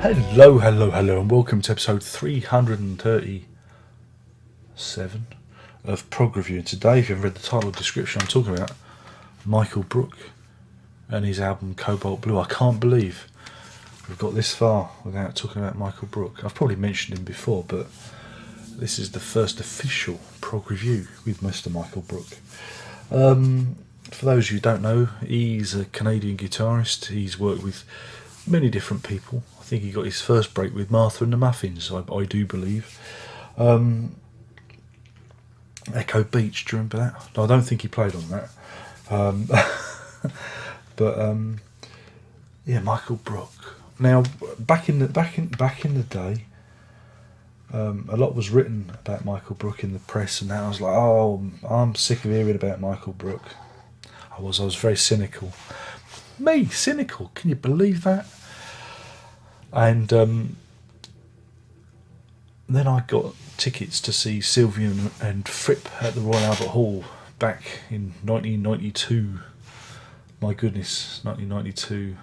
Hello, hello, hello, and welcome to episode 337 of Prog Review. And today, if you've read the title description, I'm talking about Michael Brook and his album Cobalt Blue. I can't believe we've got this far without talking about Michael Brook. I've probably mentioned him before, but this is the first official Prog Review with Mr. Michael Brook. For those of you who don't know, he's a Canadian guitarist. He's worked with many different people. I think he got his first break with Martha and the Muffins, I do believe. Echo Beach, do you remember that? No, I don't think he played on that. Yeah, Michael Brook. Now, back in the day, a lot was written about Michael Brook in the press, and I was like, oh, I'm sick of hearing about Michael Brook. I was very cynical. Me, cynical? Can you believe that? And then I got tickets to see Sylvia and Fripp at the Royal Albert Hall back in 1992. My goodness, 1992.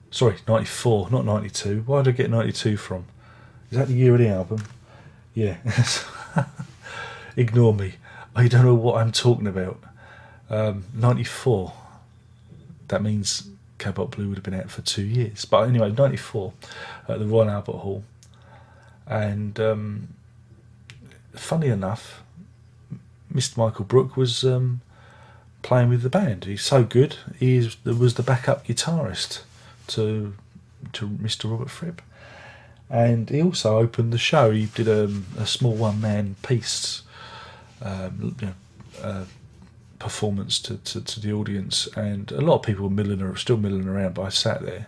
Sorry, 94, not 92. Why did I get 92 from? Is that the year of the album? Yeah. Ignore me. I don't know what I'm talking about. 94. That means Cobalt Blue would have been out for 2 years. But anyway, 94 at the Royal Albert Hall. And funny enough, Mr. Michael Brook was playing with the band. He's so good. He was the backup guitarist to Mr. Robert Fripp. And he also opened the show. He did a small one-man piece performance to the audience, and a lot of people were still milling around, but I sat there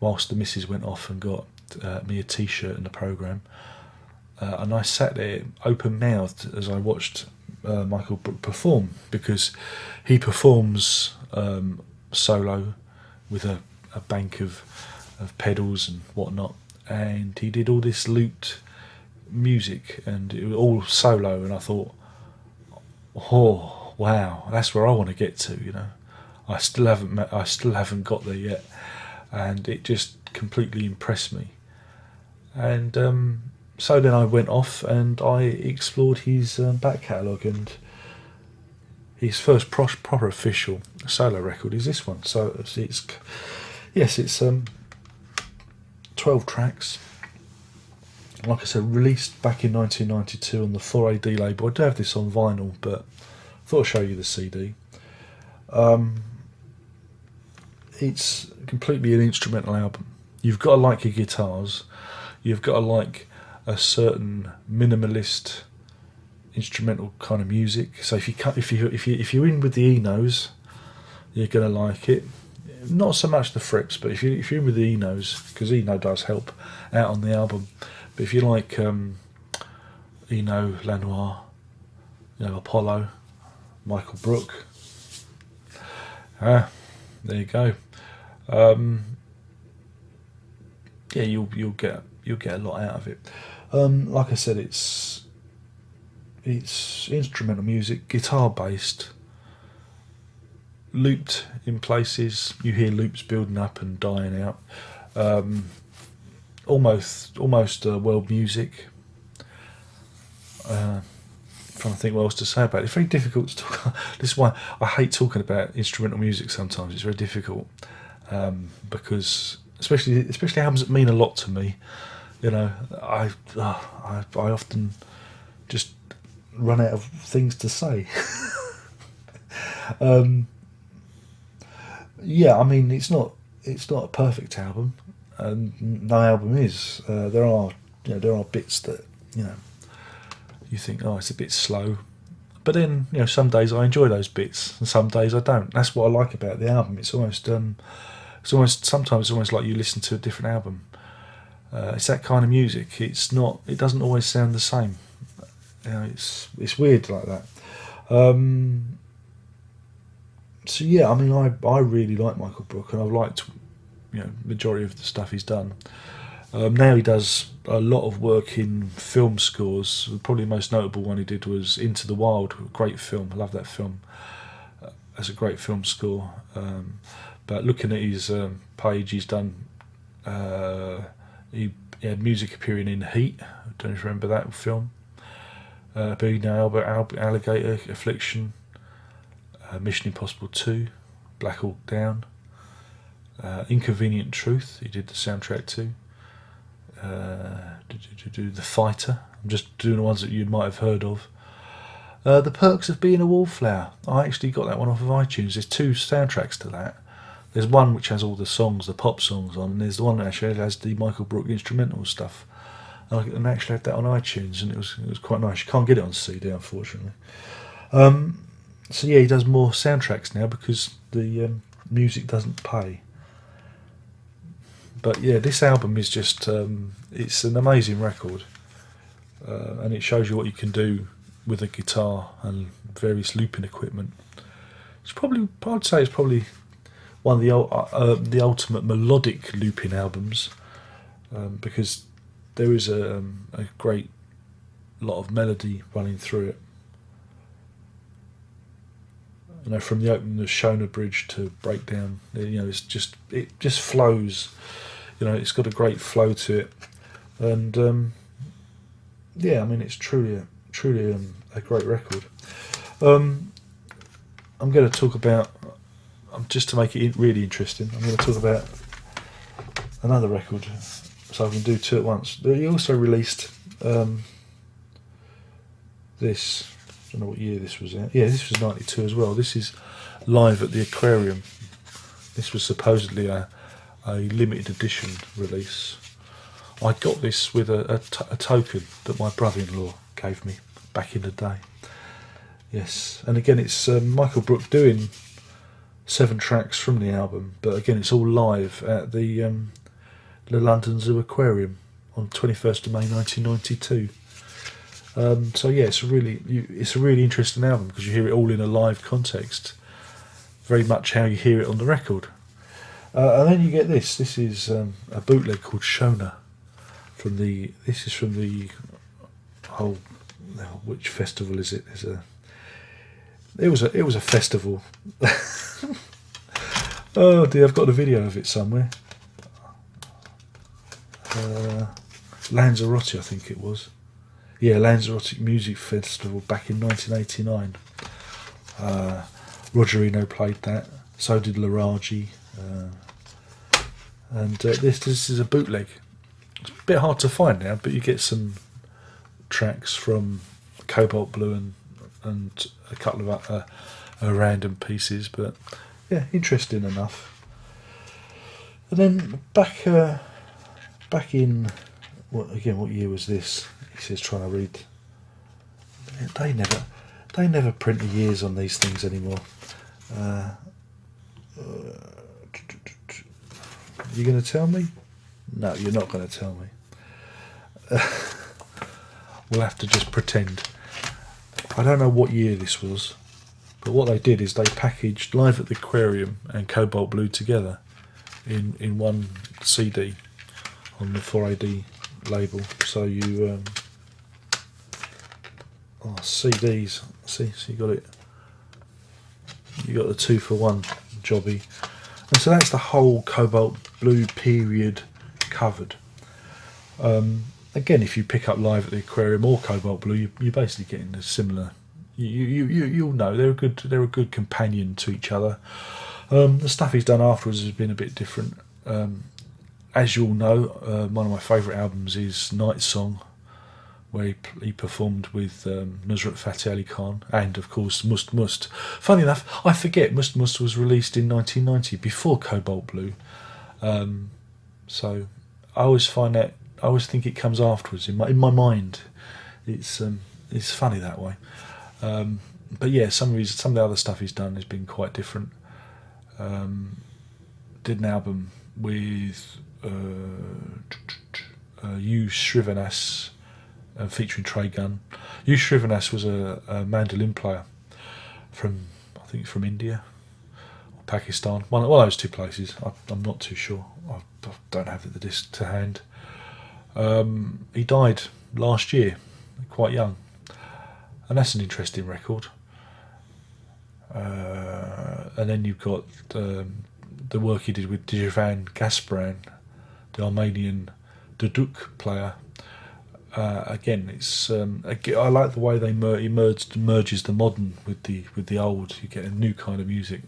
whilst the missus went off and got me a t-shirt and a programme, and I sat there open-mouthed as I watched Michael Brook perform, because he performs solo with a bank of pedals and whatnot, and he did all this looped music and it was all solo, and I thought, oh wow, that's where I want to get to, you know. I still haven't got there yet, and it just completely impressed me. And so then I went off and I explored his back catalogue, and his first proper official solo record is this one. So it's 12 tracks. Like I said, released back in 1992 on the 4AD label. I do have this on vinyl, but I thought I'd show you the CD. It's completely an instrumental album. You've got to like your guitars. You've got to like a certain minimalist instrumental kind of music. So if you're in with the Enos, you're gonna like it. Not so much the Fripps, but if you're in with the Enos, because Eno does help out on the album. But if you like Eno, Lanois, Apollo, Michael Brook, there you go. Yeah, you'll get a lot out of it. Like I said, it's instrumental music, guitar based, looped in places. You hear loops building up and dying out. Almost world music. Trying to think what else to say about it. It's very difficult to talk. This is why I hate talking about instrumental music sometimes. It's very difficult, because especially albums that mean a lot to me. You know, I often just run out of things to say. Yeah, I mean, it's not a perfect album, and no album is. There are bits that you think, oh, it's a bit slow, but then some days I enjoy those bits and some days I don't. That's what I like about the album. It's almost sometimes almost like you listen to a different album. It's that kind of music. It doesn't always sound the same. It's weird like that. So yeah, I mean, I really like Michael Brook, and I've liked majority of the stuff he's done. Now he does a lot of work in film scores. Probably the most notable one he did was Into the Wild, a great film. I love that film. That's a great film score. But looking at his page, he's done He had music appearing in Heat. I don't know if you remember that film. Being Albert, Alligator, Affliction, Mission Impossible 2, Black Hawk Down, Inconvenient Truth. He did the soundtrack to. The Fighter. I'm just doing the ones that you might have heard of. The Perks of Being a Wallflower. I actually got that one off of iTunes. There's 2 soundtracks to that. There's one which has all the songs, the pop songs on, and there's the one that actually has the Michael Brook instrumental stuff. And I actually had that on iTunes, and it was quite nice. You can't get it on CD, unfortunately. So yeah, he does more soundtracks now because the music doesn't pay. But yeah, this album is just, it's an amazing record. And it shows you what you can do with a guitar and various looping equipment. I'd say it's probably one of the ultimate melodic looping albums, because there is a great lot of melody running through it. You know, from the opening of Shona Bridge to Breakdown, you know, it just flows. You know, it's got a great flow to it, and yeah, I mean, it's truly a great record. I'm going to talk about, just to make it really interesting, I'm going to talk about another record, so I can do 2 at once. He also released this. I don't know what year this was out. Yeah, this was 92 as well. This is Live at the Aquarium. This was supposedly a limited edition release. I got this with a token that my brother-in-law gave me back in the day. Yes, and again, it's Michael Brook doing 7 tracks from the album, but again, it's all live at the London Zoo Aquarium on 21st of May 1992. So yeah, it's a really interesting album because you hear it all in a live context, very much how you hear it on the record. And then you get this. This is a bootleg called Shona. This is from the whole. Which festival is it? It was a festival. Oh dear, I've got the video of it somewhere. Lanzarote, I think it was. Yeah, Lanzarote Music Festival back in 1989. Rogerino played that. So did Laraji. And this is a bootleg. It's a bit hard to find now, but you get some tracks from Cobalt Blue and a couple of random pieces, but yeah, interesting enough. And then back in what year was this? He says, trying to read. They never print the years on these things anymore. You going to tell me? No, you're not going to tell me. We'll have to just pretend. I don't know what year this was, but what they did is they packaged Live at the Aquarium and Cobalt Blue together in one CD on the 4AD label. So you CDs. See, so you got it. You got the 2-for-1 jobby, and so that's the whole Cobalt Blue period covered. Again, if you pick up Live at the Aquarium or Cobalt Blue, you're basically getting a similar. You'll know they're a good companion to each other. The stuff he's done afterwards has been a bit different. As you all know, one of my favourite albums is Night Song, where he performed with Nusrat Fateh Ali Khan and, of course, Must Must. Funny enough, I forget Must Must was released in 1990 before Cobalt Blue. So I always think it comes afterwards in my mind. It's funny that way. But yeah, some of the other stuff he's done has been quite different. Did an album with Hugh Srivanas featuring Trey Gunn. Hugh Srivanas was a mandolin player from India or Pakistan, one of those 2 places. I'm not too sure. I don't have the disc to hand. He died last year, quite young, and that's an interesting record. And then you've got the work he did with Djavan Gasparin, the Armenian duduk player. Again, it's I like the way they merges the modern with the old. You get a new kind of music.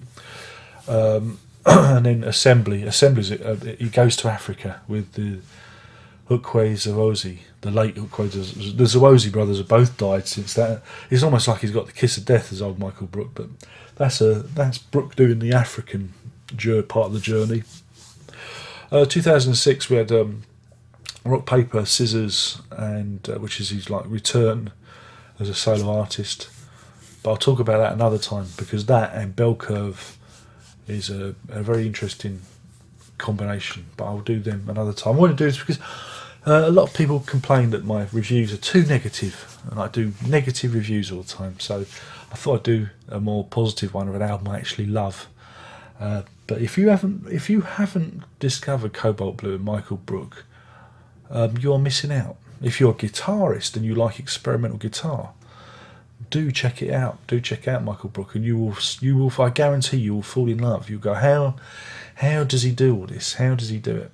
And then assemblies. He goes to Africa with the Ukwe Zawozi, the late Ukwe. The Zawozi brothers have both died since that. It's almost like he's got the kiss of death as old Michael Brook, but that's Brook doing the African part of the journey. 2006 we had Rock Paper Scissors, and which is his like return as a solo artist. But I'll talk about that another time, because that and Bell Curve is a very interesting combination. But I'll do them another time. I want to do this because a lot of people complain that my reviews are too negative, and I do negative reviews all the time. So I thought I'd do a more positive one of an album I actually love. But if you haven't discovered Cobalt Blue and Michael Brook, you're missing out. If you're a guitarist and you like experimental guitar, do check it out. Do check out Michael Brook, and you will. I guarantee you will fall in love. You'll go, how does he do all this? How does he do it?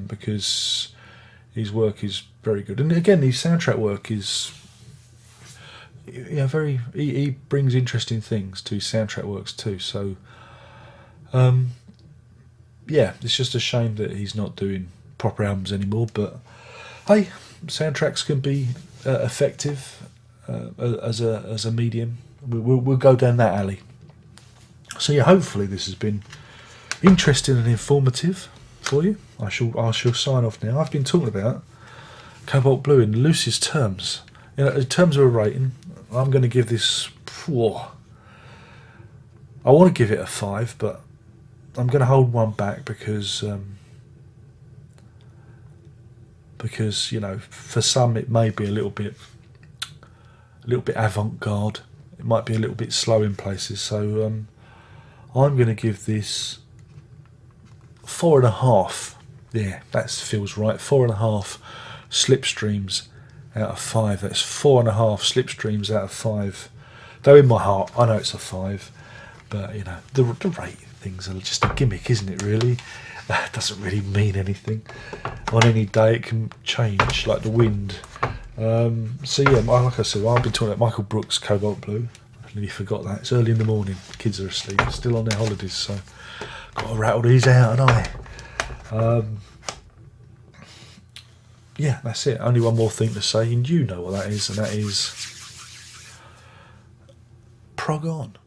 Because his work is very good, and again, his soundtrack work is very. He brings interesting things to his soundtrack works too. So, it's just a shame that he's not doing proper albums anymore. But hey, soundtracks can be effective as a medium. We'll go down that alley. So yeah, hopefully this has been interesting and informative for you. I shall sign off now. I've been talking about Cobalt Blue in loosest terms. In terms of a rating, I'm going to give this. I want to give it a 5, but I'm going to hold one back because for some it may be a little bit avant-garde. It might be a little bit slow in places. So I'm going to give this 4.5. Yeah, that feels right. 4.5 slipstreams out of 5. That's 4.5 slipstreams out of 5. Though in my heart, I know it's a 5. But the rating things are just a gimmick, isn't it? Really, that doesn't really mean anything. On any day, it can change like the wind. So yeah, like I said, I've been talking about Michael Brook's Cobalt Blue. I nearly forgot that. It's early in the morning. Kids are asleep. Still on their holidays, so got to rattle these out, and that's it. Only one more thing to say, and you know what that is, and that is Prog on.